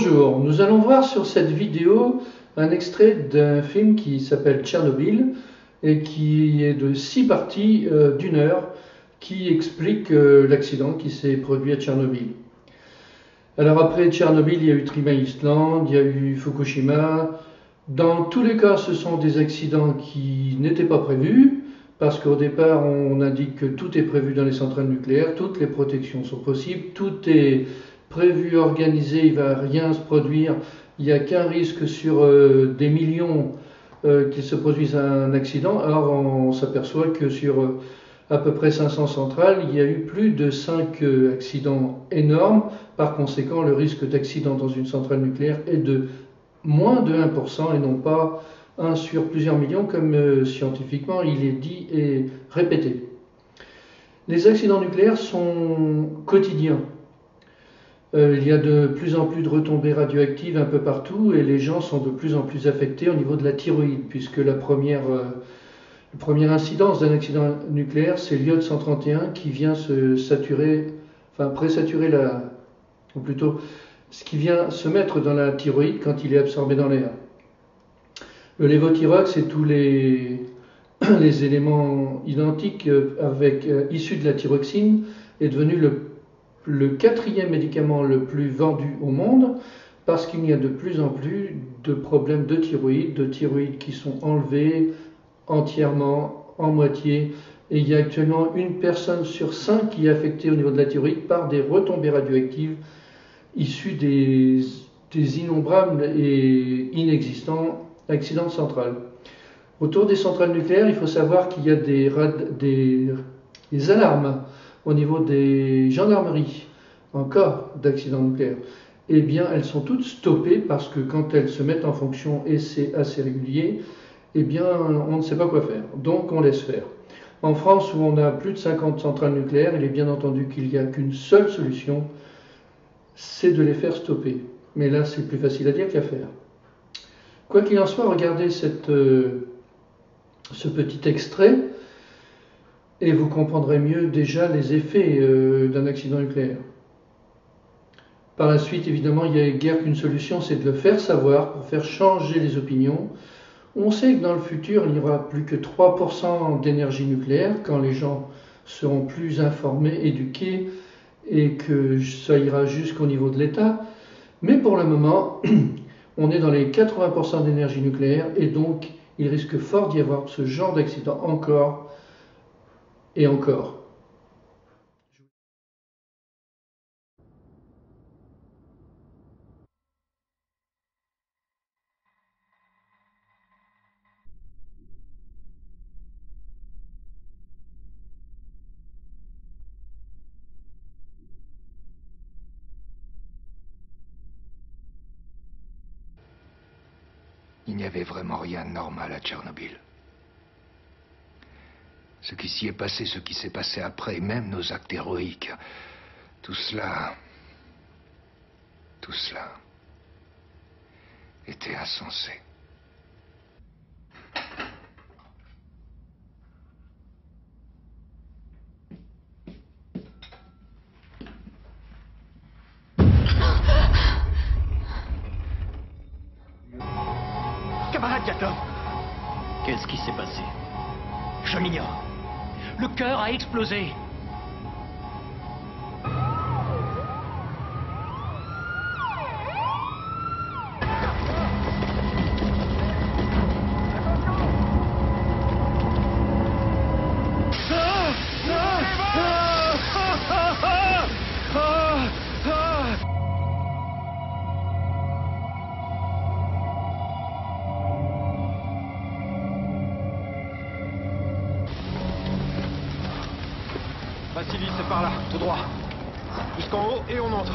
Bonjour, nous allons voir sur cette vidéo un extrait d'un film qui s'appelle Tchernobyl et qui est de 6 parties d'1 heure qui explique l'accident qui s'est produit à Tchernobyl. Alors après Tchernobyl, il y a eu Three Mile Island, il y a eu Fukushima. Dans tous les cas, ce sont des accidents qui n'étaient pas prévus parce qu'au départ, on indique que tout est prévu dans les centrales nucléaires, toutes les protections sont possibles, tout est prévu, organisé, il ne va rien se produire, il n'y a qu'un risque sur des millions qu'il se produise un accident. Alors on s'aperçoit que sur à peu près 500 centrales, il y a eu plus de 5 accidents énormes. Par conséquent, le risque d'accident dans une centrale nucléaire est de moins de 1% et non pas 1 sur plusieurs millions comme scientifiquement il est dit et répété. Les accidents nucléaires sont quotidiens. Il y a de plus en plus de retombées radioactives un peu partout et les gens sont de plus en plus affectés au niveau de la thyroïde, puisque la première incidence d'un accident nucléaire, c'est l'iode 131 qui vient se saturer, enfin présaturer ou plutôt ce qui vient se mettre dans la thyroïde quand il est absorbé dans l'air. Le lévothyrox, c'est tous les éléments identiques issus de la thyroxine, est devenu le 4e médicament le plus vendu au monde parce qu'il y a de plus en plus de problèmes de thyroïde qui sont enlevés entièrement, en moitié. Et il y a actuellement 1 personne sur 5 qui est affectée au niveau de la thyroïde par des retombées radioactives issues des innombrables et inexistants accidents de centrales. Autour des centrales nucléaires, il faut savoir qu'il y a des alarmes au niveau des gendarmeries en cas d'accident nucléaire. Eh bien, elles sont toutes stoppées parce que quand elles se mettent en fonction, et c'est assez régulier, eh bien, on ne sait pas quoi faire. Donc, on laisse faire. En France, où on a plus de 50 centrales nucléaires, il est bien entendu qu'il n'y a qu'une seule solution, c'est de les faire stopper. Mais là, c'est plus facile à dire qu'à faire. Quoi qu'il en soit, regardez ce petit extrait et vous comprendrez mieux déjà les effets d'un accident nucléaire. Par la suite, évidemment, il n'y a guère qu'une solution, c'est de le faire savoir pour faire changer les opinions. On sait que dans le futur, il n'y aura plus que 3% d'énergie nucléaire quand les gens seront plus informés, éduqués et que ça ira jusqu'au niveau de l'État. Mais pour le moment, on est dans les 80% d'énergie nucléaire et donc il risque fort d'y avoir ce genre d'accident encore et encore. Il n'y avait vraiment rien de normal à Tchernobyl. Ce qui s'y est passé, ce qui s'est passé après, même nos actes héroïques, tout cela était insensé. Camarade Yakov, qu'est-ce qui s'est passé? Je l'ignore. Le cœur a explosé. Vassili, c'est par là, tout droit. Jusqu'en haut et on entre.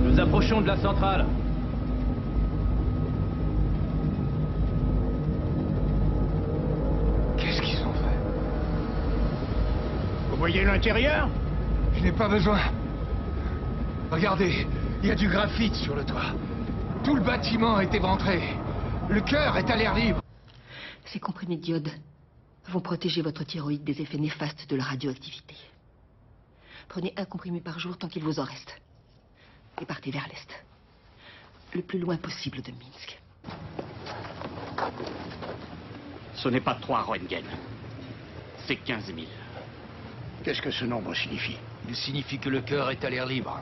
Nous approchons de la centrale. voyez l'intérieur? Je n'ai pas besoin. Regardez, il y a du graphite sur le toit. Tout le bâtiment est éventré. Le cœur est à l'air libre. Ces comprimés d'iode vont protéger votre thyroïde des effets néfastes de la radioactivité. Prenez un comprimé par jour tant qu'il vous en reste. Et partez vers l'est. Le plus loin possible de Minsk. Ce n'est pas 3 Röntgen. C'est 15 000. Qu'est-ce que ce nombre signifie? Il signifie que le cœur est à l'air libre.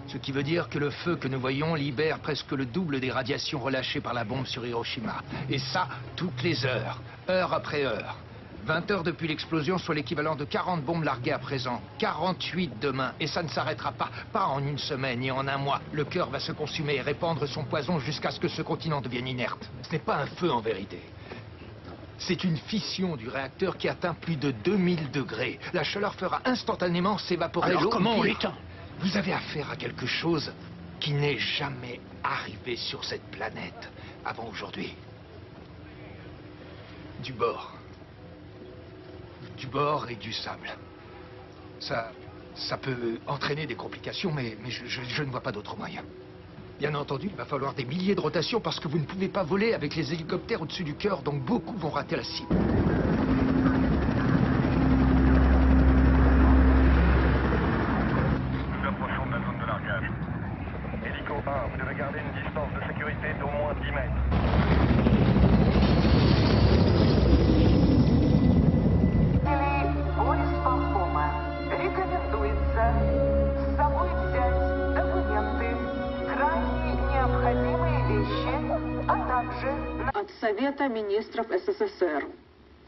Ce qui veut dire que le feu que nous voyons libère presque le double des radiations relâchées par la bombe sur Hiroshima. Et ça, toutes les heures, heure après heure. 20 heures depuis l'explosion, soit l'équivalent de 40 bombes larguées à présent. 48 demain. Et ça ne s'arrêtera pas. Pas en une semaine et en un mois. Le cœur va se consumer et répandre son poison jusqu'à ce que ce continent devienne inerte. Ce n'est pas un feu en vérité. C'est une fission du réacteur qui atteint plus de 2000 degrés. La chaleur fera instantanément s'évaporer l'eau. Alors comment on l'éteint? Vous avez affaire à quelque chose qui n'est jamais arrivé sur cette planète avant aujourd'hui. Du bord. Du bord et du sable. Ça peut entraîner des complications, mais je ne vois pas d'autre moyen. Bien entendu, il va falloir des milliers de rotations parce que vous ne pouvez pas voler avec les hélicoptères au-dessus du cœur, donc beaucoup vont rater la cible. Nous approchons de la zone de largage. Hélico 1, vous devez garder une distance de sécurité d'au moins 10 mètres. От Совета министров СССР.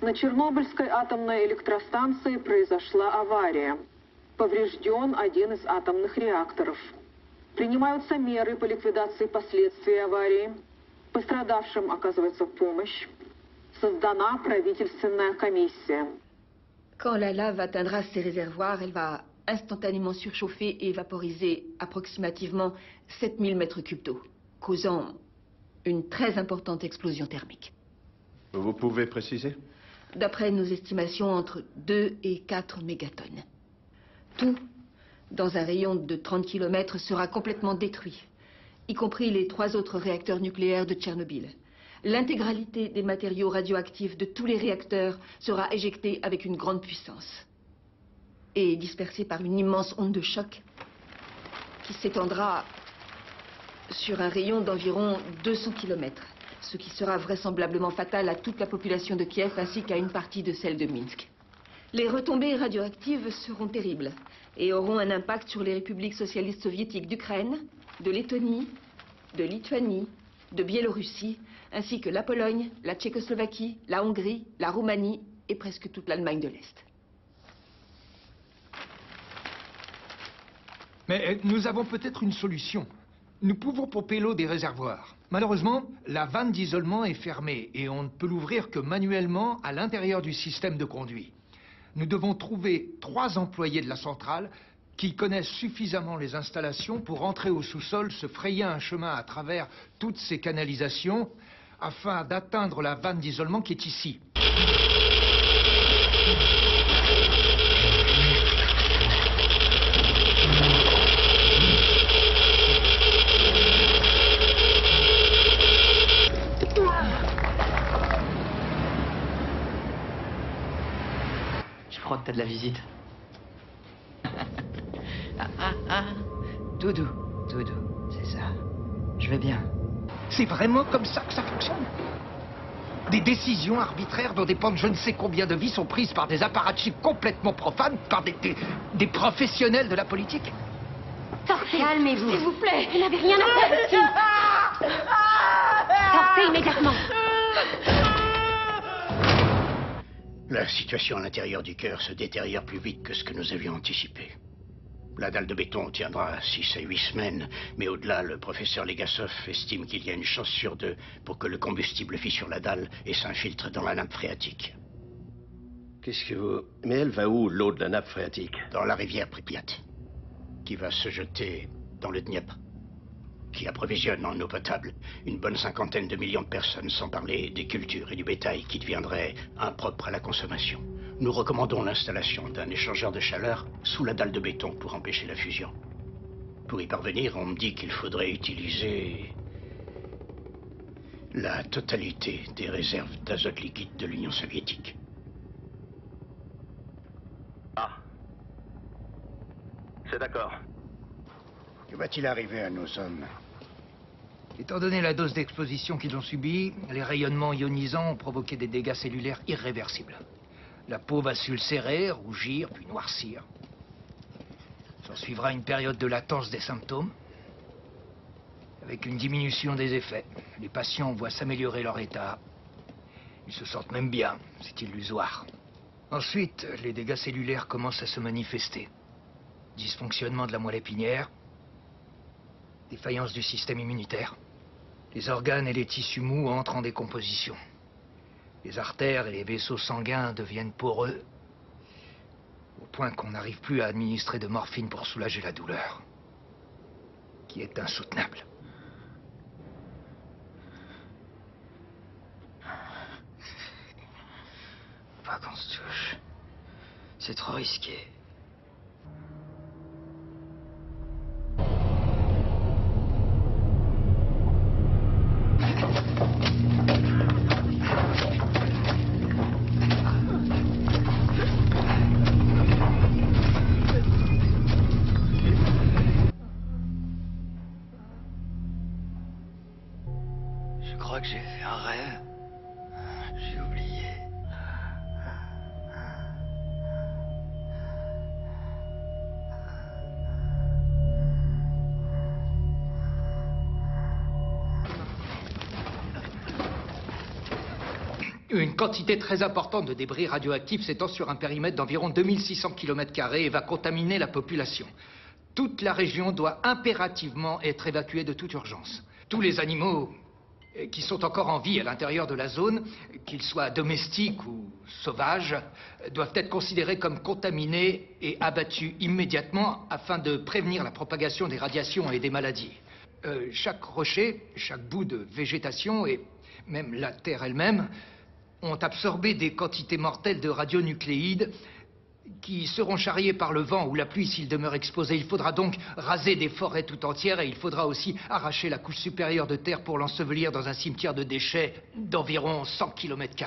На Чернобыльской атомной электростанции произошла авария. Поврежден один из атомных реакторов. Принимаются меры по ликвидации последствий аварии. Пострадавшим оказывается помощь. Создана правительственная комиссия. Quand la lave atteindra ses réservoirs, elle va instantanément surchauffer et vaporiser approximativement 7000 mètres cubes d'eau, causant une très importante explosion thermique. Vous pouvez préciser? D'après nos estimations, entre 2 et 4 mégatonnes. Tout, dans un rayon de 30 km, sera complètement détruit, y compris les 3 autres réacteurs nucléaires de Tchernobyl. L'intégralité des matériaux radioactifs de tous les réacteurs sera éjectée avec une grande puissance et dispersée par une immense onde de choc qui s'étendra sur un rayon d'environ 200 km, ce qui sera vraisemblablement fatal à toute la population de Kiev ainsi qu'à une partie de celle de Minsk. Les retombées radioactives seront terribles et auront un impact sur les républiques socialistes soviétiques d'Ukraine, de Lettonie, de Lituanie, de Biélorussie, ainsi que la Pologne, la Tchécoslovaquie, la Hongrie, la Roumanie et presque toute l'Allemagne de l'Est. Mais nous avons peut-être une solution. Nous pouvons pomper l'eau des réservoirs. Malheureusement, la vanne d'isolement est fermée et on ne peut l'ouvrir que manuellement à l'intérieur du système de conduit. Nous devons trouver 3 employés de la centrale qui connaissent suffisamment les installations pour entrer au sous-sol, se frayer un chemin à travers toutes ces canalisations afin d'atteindre la vanne d'isolement qui est ici. Je crois que t'as de la visite. Doudou, c'est ça. Je vais bien. C'est vraiment comme ça que ça fonctionne? Des décisions arbitraires dont dépendent je ne sais combien de vies sont prises par des apparatchiks complètement profanes, par des professionnels de la politique? Sortez, calmez-vous. S'il vous plaît, vous n'avez rien à faire ici. Sortez immédiatement. La situation à l'intérieur du cœur se détériore plus vite que ce que nous avions anticipé. La dalle de béton tiendra 6 à 8 semaines, mais au-delà, le professeur Legasov estime qu'il y a une chance sur 2 pour que le combustible fissure la dalle et s'infiltre dans la nappe phréatique. Qu'est-ce que vous... Mais elle va où, l'eau de la nappe phréatique? Dans la rivière Pripyat, qui va se jeter dans le Dniepr, qui approvisionne en eau potable une bonne 50aine de millions de personnes, sans parler des cultures et du bétail qui deviendraient impropres à la consommation. Nous recommandons l'installation d'un échangeur de chaleur sous la dalle de béton pour empêcher la fusion. Pour y parvenir, on me dit qu'il faudrait utiliser la totalité des réserves d'azote liquide de l'Union soviétique. Ah. C'est d'accord. Que va-t-il arriver à nos hommes? Étant donné la dose d'exposition qu'ils ont subie, les rayonnements ionisants ont provoqué des dégâts cellulaires irréversibles. La peau va s'ulcérer, rougir, puis noircir. S'en suivra une période de latence des symptômes, avec une diminution des effets. Les patients voient s'améliorer leur état. Ils se sentent même bien, c'est illusoire. Ensuite, les dégâts cellulaires commencent à se manifester. Dysfonctionnement de la moelle épinière, défaillance du système immunitaire. Les organes et les tissus mous entrent en décomposition. Les artères et les vaisseaux sanguins deviennent poreux, au point qu'on n'arrive plus à administrer de morphine pour soulager la douleur, qui est insoutenable. Pas qu'on se touche. C'est trop risqué. Je crois que j'ai fait un rêve. J'ai oublié. Une quantité très importante de débris radioactifs s'étend sur un périmètre d'environ 2600 km² et va contaminer la population. Toute la région doit impérativement être évacuée de toute urgence. Tous les animaux qui sont encore en vie à l'intérieur de la zone, qu'ils soient domestiques ou sauvages, doivent être considérés comme contaminés et abattus immédiatement afin de prévenir la propagation des radiations et des maladies. Chaque rocher, chaque bout de végétation et même la Terre elle-même ont absorbé des quantités mortelles de radionucléides qui seront charriés par le vent ou la pluie s'ils demeurent exposés. Il faudra donc raser des forêts tout entières et il faudra aussi arracher la couche supérieure de terre pour l'ensevelir dans un cimetière de déchets d'environ 100 km².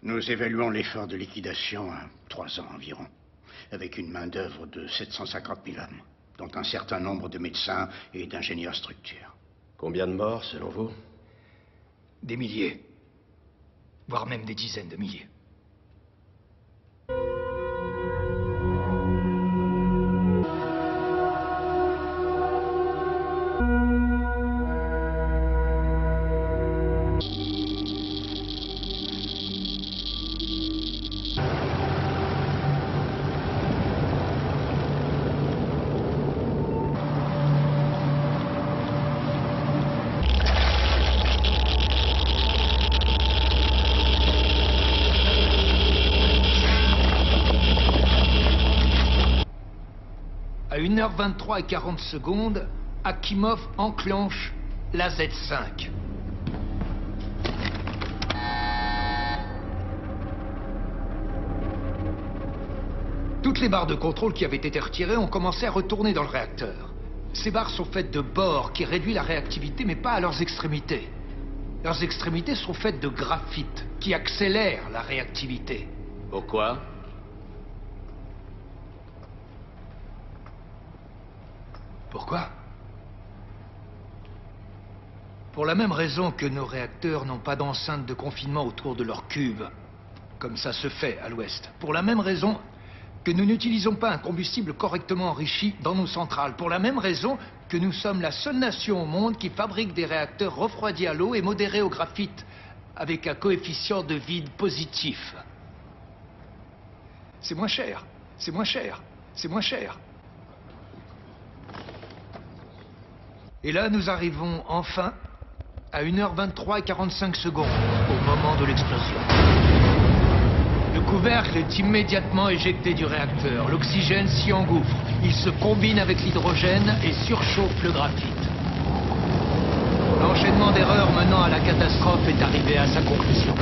Nous évaluons l'effort de liquidation à 3 ans environ, avec une main-d'œuvre de 750 000 hommes, dont un certain nombre de médecins et d'ingénieurs structures. Combien de morts, selon vous? Des milliers, voire même des dizaines de milliers. À 1h23 et 40 secondes, Akimov enclenche la Z5. Toutes les barres de contrôle qui avaient été retirées ont commencé à retourner dans le réacteur. Ces barres sont faites de bore qui réduit la réactivité, mais pas à leurs extrémités. Leurs extrémités sont faites de graphite qui accélère la réactivité. Pourquoi? Pourquoi? Pour la même raison que nos réacteurs n'ont pas d'enceinte de confinement autour de leur cube, comme ça se fait à l'Ouest. Pour la même raison que nous n'utilisons pas un combustible correctement enrichi dans nos centrales. Pour la même raison que nous sommes la seule nation au monde qui fabrique des réacteurs refroidis à l'eau et modérés au graphite, avec un coefficient de vide positif. C'est moins cher, c'est moins cher, c'est moins cher. Et là, nous arrivons enfin à 1h23 et 45 secondes, au moment de l'explosion. Le couvercle est immédiatement éjecté du réacteur. L'oxygène s'y engouffre. Il se combine avec l'hydrogène et surchauffe le graphite. L'enchaînement d'erreurs menant à la catastrophe est arrivé à sa conclusion.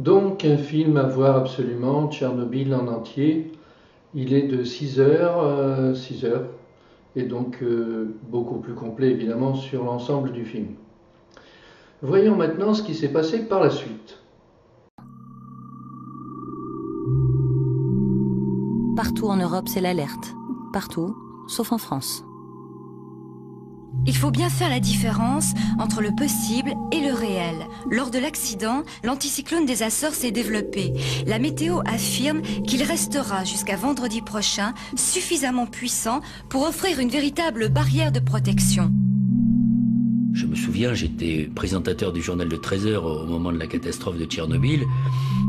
Donc un film à voir absolument, Tchernobyl en entier. Il est de 6 heures, et donc beaucoup plus complet évidemment sur l'ensemble du film. Voyons maintenant ce qui s'est passé par la suite. Partout en Europe, c'est l'alerte. Partout, sauf en France. Il faut bien faire la différence entre le possible et le réel. Lors de l'accident, l'anticyclone des Açores s'est développé. La météo affirme qu'il restera jusqu'à vendredi prochain suffisamment puissant pour offrir une véritable barrière de protection. Je me souviens, j'étais présentateur du journal de 13 heures au moment de la catastrophe de Tchernobyl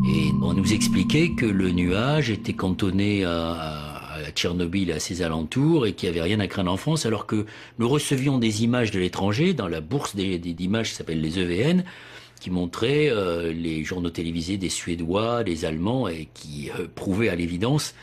et on nous expliquait que le nuage était cantonné à Tchernobyl et à ses alentours et qu'il n'y avait rien à craindre en France, alors que nous recevions des images de l'étranger dans la bourse d'images qui s'appelle les EVN, qui montraient les journaux télévisés des Suédois, des Allemands et qui prouvaient à l'évidence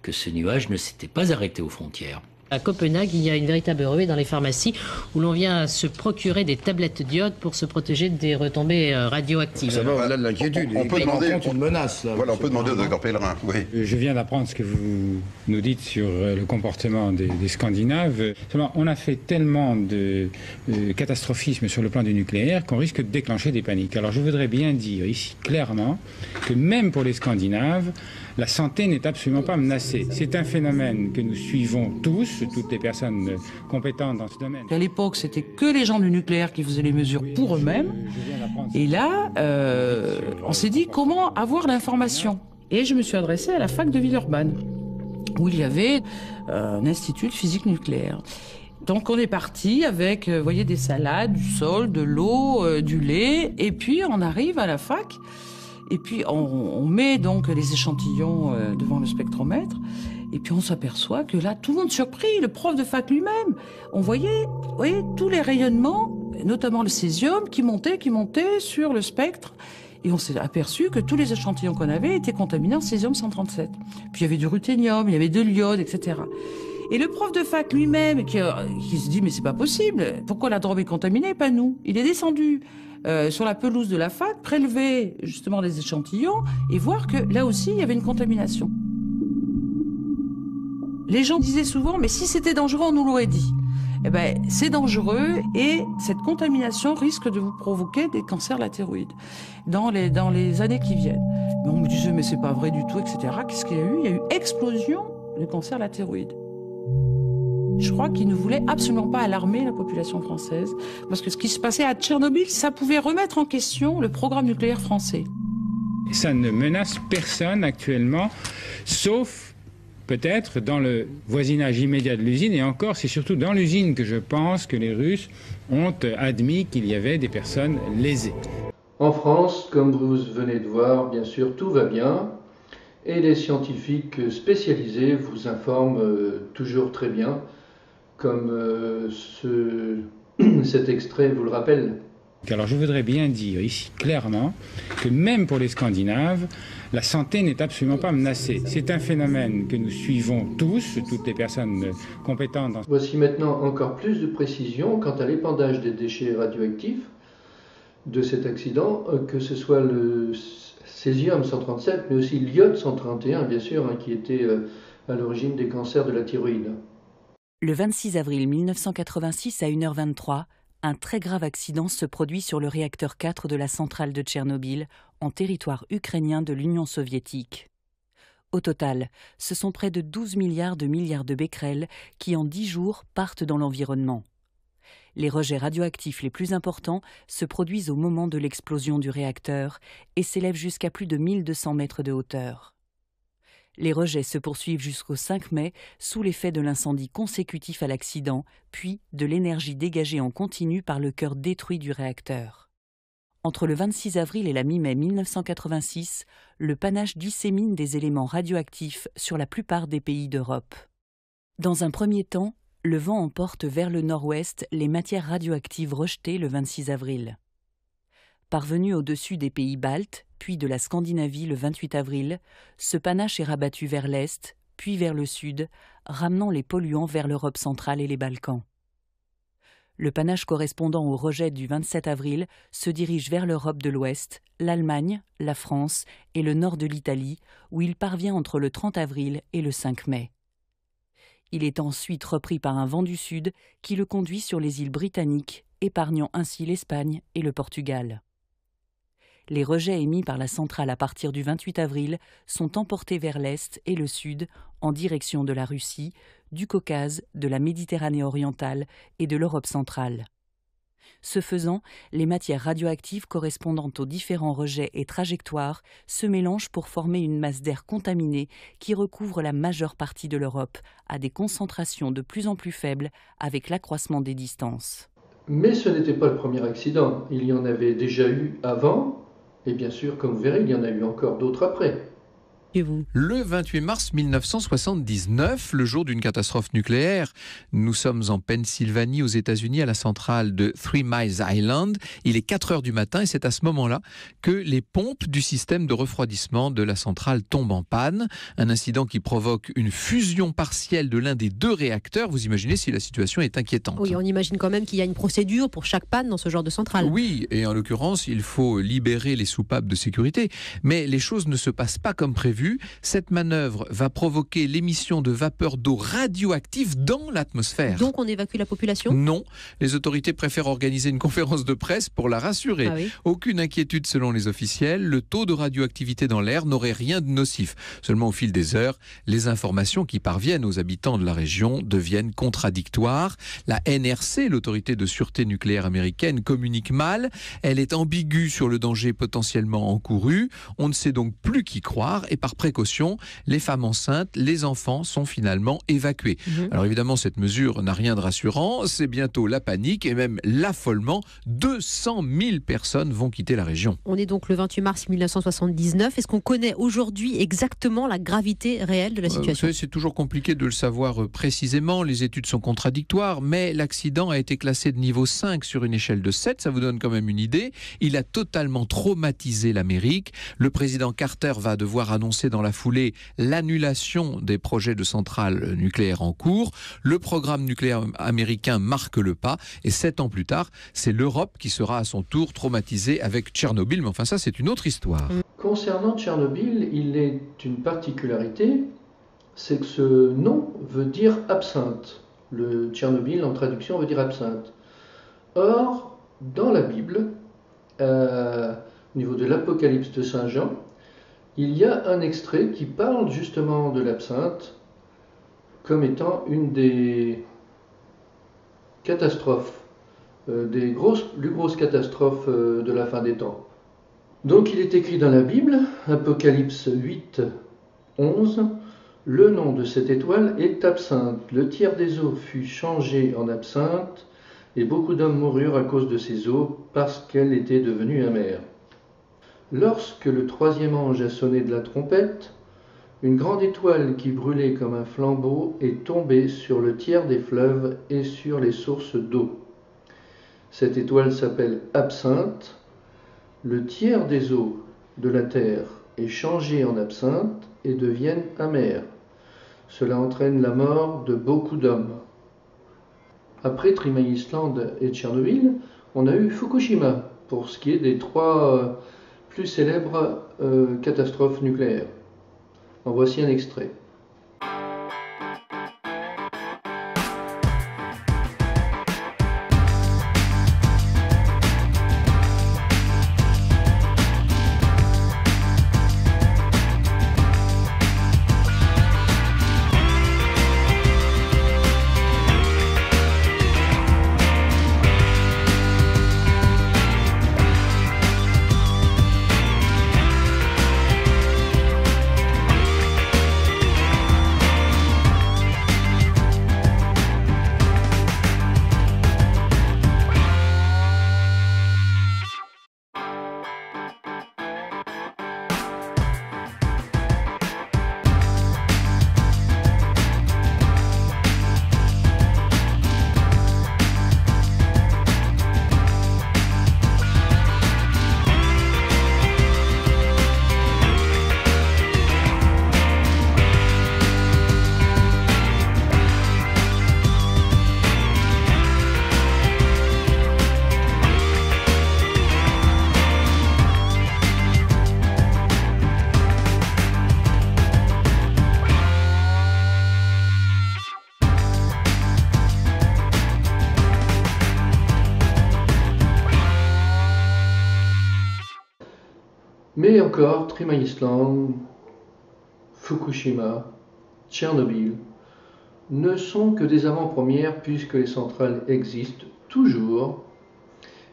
que ce nuage ne s'était pas arrêté aux frontières. À Copenhague, il y a une véritable ruée dans les pharmacies où l'on vient se procurer des tablettes d'iode pour se protéger des retombées radioactives. Ça va au-delà de l'inquiétude. On peut demander une menace. Là, voilà, on peut demander au docteur Pellerin. Oui. Je viens d'apprendre ce que vous nous dites sur le comportement des Scandinaves. On a fait tellement de catastrophisme sur le plan du nucléaire qu'on risque de déclencher des paniques. Alors je voudrais bien dire ici clairement que même pour les Scandinaves, la santé n'est absolument pas menacée. C'est un phénomène que nous suivons tous, toutes les personnes compétentes dans ce domaine. À l'époque, c'était que les gens du nucléaire qui faisaient les mesures pour eux-mêmes. Et là, on s'est dit comment avoir l'information. Et je me suis adressée à la fac de Villeurbanne, où il y avait un institut de physique nucléaire. Donc on est parti avec, vous voyez, des salades, du sol, de l'eau, du lait, et puis on arrive à la fac. Et puis on met donc les échantillons devant le spectromètre et puis on s'aperçoit que là tout le monde surpris, le prof de fac lui-même, on voyait, vous voyez, tous les rayonnements, notamment le césium qui montait sur le spectre et on s'est aperçu que tous les échantillons qu'on avait étaient contaminés en césium-137. Puis il y avait du ruthénium, il y avait de l'iode, etc. Et le prof de fac lui-même qui se dit mais c'est pas possible, pourquoi la Drôme est contaminée, pas nous? Il est descendu sur la pelouse de la fac, prélever justement des échantillons et voir que là aussi il y avait une contamination. Les gens disaient souvent mais si c'était dangereux on nous l'aurait dit. Eh ben c'est dangereux et cette contamination risque de vous provoquer des cancers de la thyroïde dans les années qui viennent. Mais on me disait mais c'est pas vrai du tout, etc. Qu'est-ce qu'il y a eu? Il y a eu explosion de cancer de la thyroïde. Je crois qu'ils ne voulaient absolument pas alarmer la population française, parce que ce qui se passait à Tchernobyl, ça pouvait remettre en question le programme nucléaire français. Ça ne menace personne actuellement, sauf peut-être dans le voisinage immédiat de l'usine, et encore, c'est surtout dans l'usine que je pense que les Russes ont admis qu'il y avait des personnes lésées. En France, comme vous venez de voir, bien sûr, tout va bien, et les scientifiques spécialisés vous informent toujours très bien, comme cet extrait vous le rappelle. Alors je voudrais bien dire ici clairement que même pour les Scandinaves, la santé n'est absolument pas menacée. C'est un phénomène que nous suivons tous, toutes les personnes compétentes. Voici maintenant encore plus de précisions quant à l'épandage des déchets radioactifs de cet accident, que ce soit le césium-137, mais aussi l'iode-131, bien sûr, qui était à l'origine des cancers de la thyroïde. Le 26 avril 1986 à 1h23, un très grave accident se produit sur le réacteur 4 de la centrale de Tchernobyl, en territoire ukrainien de l'Union soviétique. Au total, ce sont près de 12 milliards de becquerels qui, en 10 jours, partent dans l'environnement. Les rejets radioactifs les plus importants se produisent au moment de l'explosion du réacteur et s'élèvent jusqu'à plus de 1200 mètres de hauteur. Les rejets se poursuivent jusqu'au 5 mai sous l'effet de l'incendie consécutif à l'accident, puis de l'énergie dégagée en continu par le cœur détruit du réacteur. Entre le 26 avril et la mi-mai 1986, le panache dissémine des éléments radioactifs sur la plupart des pays d'Europe. Dans un premier temps, le vent emporte vers le nord-ouest les matières radioactives rejetées le 26 avril. Parvenu au-dessus des pays baltes, puis de la Scandinavie le 28 avril, ce panache est rabattu vers l'est, puis vers le sud, ramenant les polluants vers l'Europe centrale et les Balkans. Le panache correspondant au rejet du 27 avril se dirige vers l'Europe de l'Ouest, l'Allemagne, la France et le nord de l'Italie, où il parvient entre le 30 avril et le 5 mai. Il est ensuite repris par un vent du sud qui le conduit sur les îles britanniques, épargnant ainsi l'Espagne et le Portugal. Les rejets émis par la centrale à partir du 28 avril sont emportés vers l'est et le sud en direction de la Russie, du Caucase, de la Méditerranée orientale et de l'Europe centrale. Ce faisant, les matières radioactives correspondant aux différents rejets et trajectoires se mélangent pour former une masse d'air contaminée qui recouvre la majeure partie de l'Europe à des concentrations de plus en plus faibles avec l'accroissement des distances. Mais ce n'était pas le premier accident. Il y en avait déjà eu avant, et bien sûr, comme vous verrez, il y en a eu encore d'autres après. Le 28 mars 1979, le jour d'une catastrophe nucléaire, nous sommes en Pennsylvanie, aux États-Unis, à la centrale de Three Mile Island. Il est 4 heures du matin et c'est à ce moment-là que les pompes du système de refroidissement de la centrale tombent en panne. Un incident qui provoque une fusion partielle de l'un des 2 réacteurs. Vous imaginez si la situation est inquiétante. Oui, on imagine quand même qu'il y a une procédure pour chaque panne dans ce genre de centrale. Oui, et en l'occurrence, il faut libérer les soupapes de sécurité. Mais les choses ne se passent pas comme prévu. Cette manœuvre va provoquer l'émission de vapeur d'eau radioactive dans l'atmosphère. Donc on évacue la population ? Non, les autorités préfèrent organiser une conférence de presse pour la rassurer. Ah oui. Aucune inquiétude selon les officiels, le taux de radioactivité dans l'air n'aurait rien de nocif. Seulement au fil des heures, les informations qui parviennent aux habitants de la région deviennent contradictoires. La NRC, l'autorité de sûreté nucléaire américaine, communique mal. Elle est ambiguë sur le danger potentiellement encouru. On ne sait donc plus qui croire et par précaution, les femmes enceintes, les enfants sont finalement évacués. Alors évidemment, cette mesure n'a rien de rassurant. C'est bientôt la panique et même l'affolement. 200 000 personnes vont quitter la région. On est donc le 28 mars 1979. Est-ce qu'on connaît aujourd'hui exactement la gravité réelle de la situation ? Vous savez, c'est toujours compliqué de le savoir précisément. Les études sont contradictoires, mais l'accident a été classé de niveau 5 sur une échelle de 7. Ça vous donne quand même une idée. Il a totalement traumatisé l'Amérique. Le président Carter va devoir annoncer dans la foulée l'annulation des projets de centrales nucléaires en cours. Le programme nucléaire américain marque le pas et 7 ans plus tard, c'est l'Europe qui sera à son tour traumatisée avec Tchernobyl. Mais enfin ça, c'est une autre histoire. Concernant Tchernobyl, il est une particularité, c'est que ce nom veut dire absinthe. Le Tchernobyl, en traduction, veut dire absinthe. Or, dans la Bible, au niveau de l'Apocalypse de Saint Jean, il y a un extrait qui parle justement de l'absinthe comme étant une des catastrophes, des plus grosses catastrophes de la fin des temps. Donc il est écrit dans la Bible, Apocalypse 8, 11, « Le nom de cette étoile est absinthe. Le tiers des eaux fut changé en absinthe, et beaucoup d'hommes moururent à cause de ces eaux, parce qu'elle était devenue amère. » Lorsque le 3e ange a sonné de la trompette, une grande étoile qui brûlait comme un flambeau est tombée sur le tiers des fleuves et sur les sources d'eau. Cette étoile s'appelle absinthe. Le tiers des eaux de la terre est changé en absinthe et deviennent amères. Cela entraîne la mort de beaucoup d'hommes. Après Three Mile Island et Tchernobyl, on a eu Fukushima pour ce qui est des 3 plus célèbres catastrophes nucléaires. En voici un extrait. Mais encore, Three Mile Island, Fukushima, Tchernobyl ne sont que des avant-premières puisque les centrales existent toujours.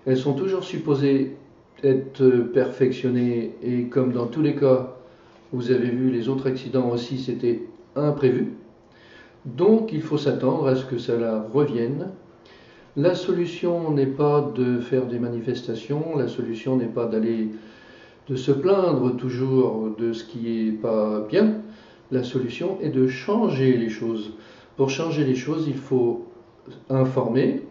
Elles sont toujours supposées être perfectionnées et comme dans tous les cas, vous avez vu les autres accidents aussi, c'était imprévu. Donc il faut s'attendre à ce que cela revienne. La solution n'est pas de faire des manifestations, la solution n'est pas de se plaindre toujours de ce qui n'est pas bien. La solution est de changer les choses. Pour changer les choses, il faut informer,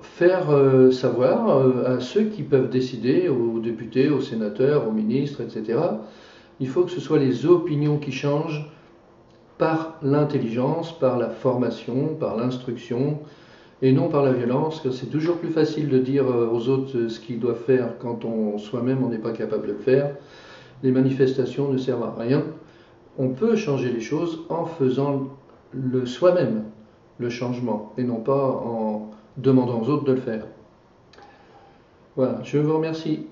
faire savoir à ceux qui peuvent décider, aux députés, aux sénateurs, aux ministres, etc. Il faut que ce soit les opinions qui changent par l'intelligence, par la formation, par l'instruction, et non par la violence, car c'est toujours plus facile de dire aux autres ce qu'ils doivent faire quand soi-même on n'est pas capable de le faire. Les manifestations ne servent à rien. On peut changer les choses en faisant soi-même le changement, et non pas en demandant aux autres de le faire. Voilà, je vous remercie.